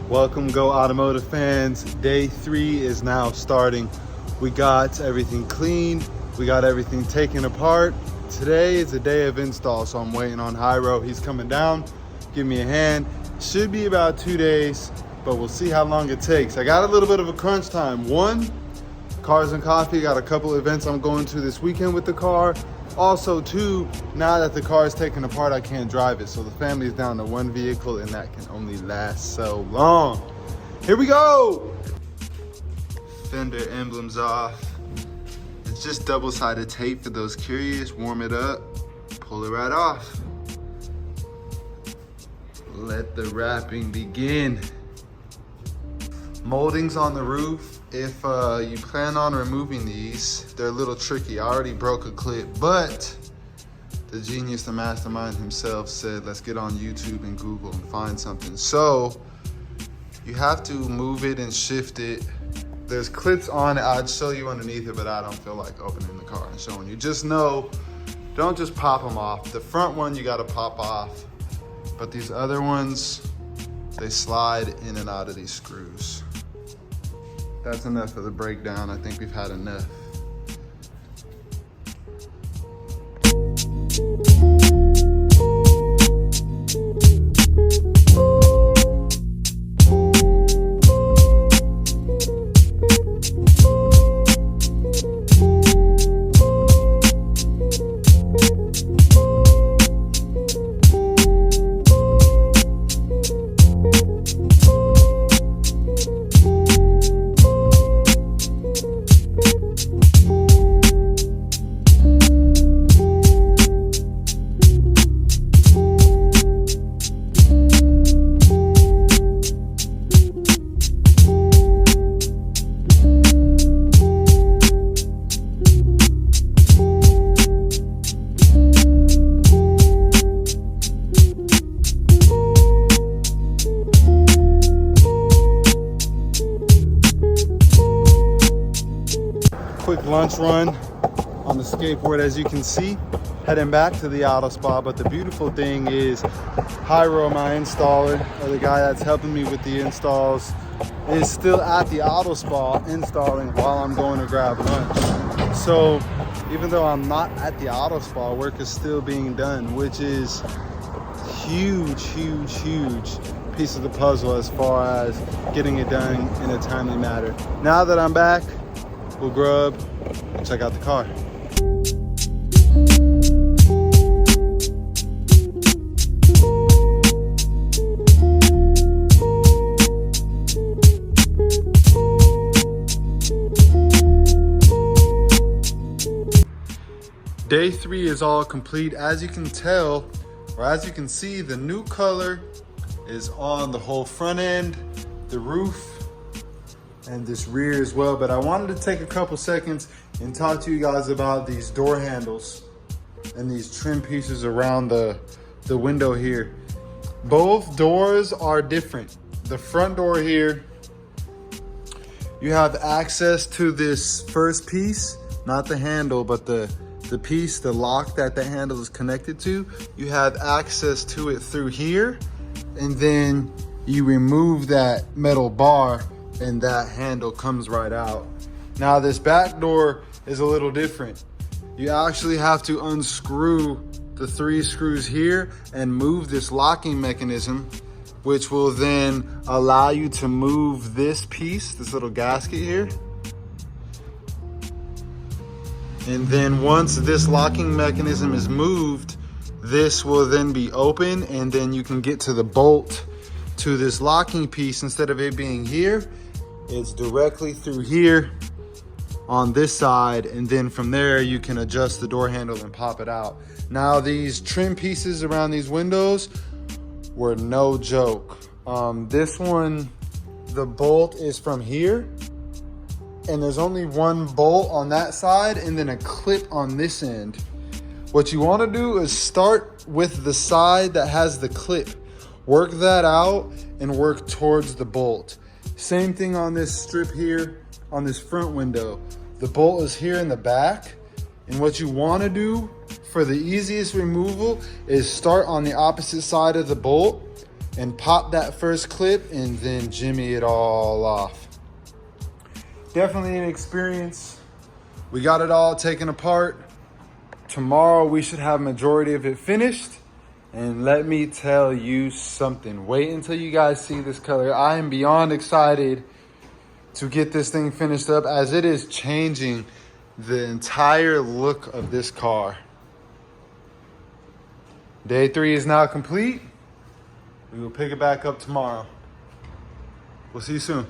Welcome, Go Automotive fans. Day 3 is now starting. We got everything cleaned. We got everything taken apart. Today is a day of install, so I'm waiting on Hyro. He's coming down. Give me a hand. Should be about 2 days, but we'll see how long it takes. I got a little bit of a crunch time. One, Cars and Coffee. Got a couple events I'm going to this weekend with the car. Also, two, now that the car is taken apart, I can't drive it. So the family is down to one vehicle, and that can only last so long. Here we go. Fender emblems off. It's just double-sided tape for those curious. Warm it up, pull it right off. Let the wrapping begin. Moldings on the roof. If you plan on removing these, they're a little tricky. I already broke a clip, but the genius, the mastermind himself said, let's get on YouTube and Google and find something. So you have to move it and shift it. There's clips on it. I'd show you underneath it, but I don't feel like opening the car and showing you. Just know, don't just pop them off. The front one you gotta pop off, but these other ones, they slide in and out of these screws. That's enough of the breakdown. I think we've had enough. Quick lunch run on the skateboard, as you can see, heading back to the auto spa. But the beautiful thing is Hyro, my installer, or the guy that's helping me with the installs, is still at the auto spa installing while I'm going to grab lunch. So even though I'm not at the auto spa, work is still being done, which is huge piece of the puzzle as far as getting it done in a timely manner. Now that I'm back, we'll grub and check out the car. Day 3 is all complete. As you can tell, or as you can see, the new color is on the whole front end, the roof, and this rear as well. But I wanted to take a couple seconds and talk to you guys about these door handles and these trim pieces around the window here. Both doors are different. The front door here, you have access to this first piece, not the handle, but the piece, the lock that the handle is connected to. You have access to it through here, and then you remove that metal bar and that handle comes right out. Now this back door is a little different. You actually have to unscrew the 3 screws here and move this locking mechanism, which will then allow you to move this piece, this little gasket here. And then once this locking mechanism is moved, this will then be open, and then you can get to the bolt to this locking piece. Instead of it being here, it's directly through here on this side, and then from there you can adjust the door handle and pop it out. Now these trim pieces around these windows were no joke. This one, the bolt is from here, and there's only one bolt on that side and then a clip on this end. What you want to do is start with the side that has the clip. Work that out and work towards the bolt. Same thing on this strip here on this front window. The bolt is here in the back, and what you want to do for the easiest removal is start on the opposite side of the bolt and pop that first clip and then jimmy it all off. Definitely an experience. We got it all taken apart. Tomorrow we should have majority of it finished. And let me tell you something. Wait until you guys see this color. I am beyond excited to get this thing finished up, as it is changing the entire look of this car. Day 3 is now complete. We will pick it back up tomorrow. We'll see you soon.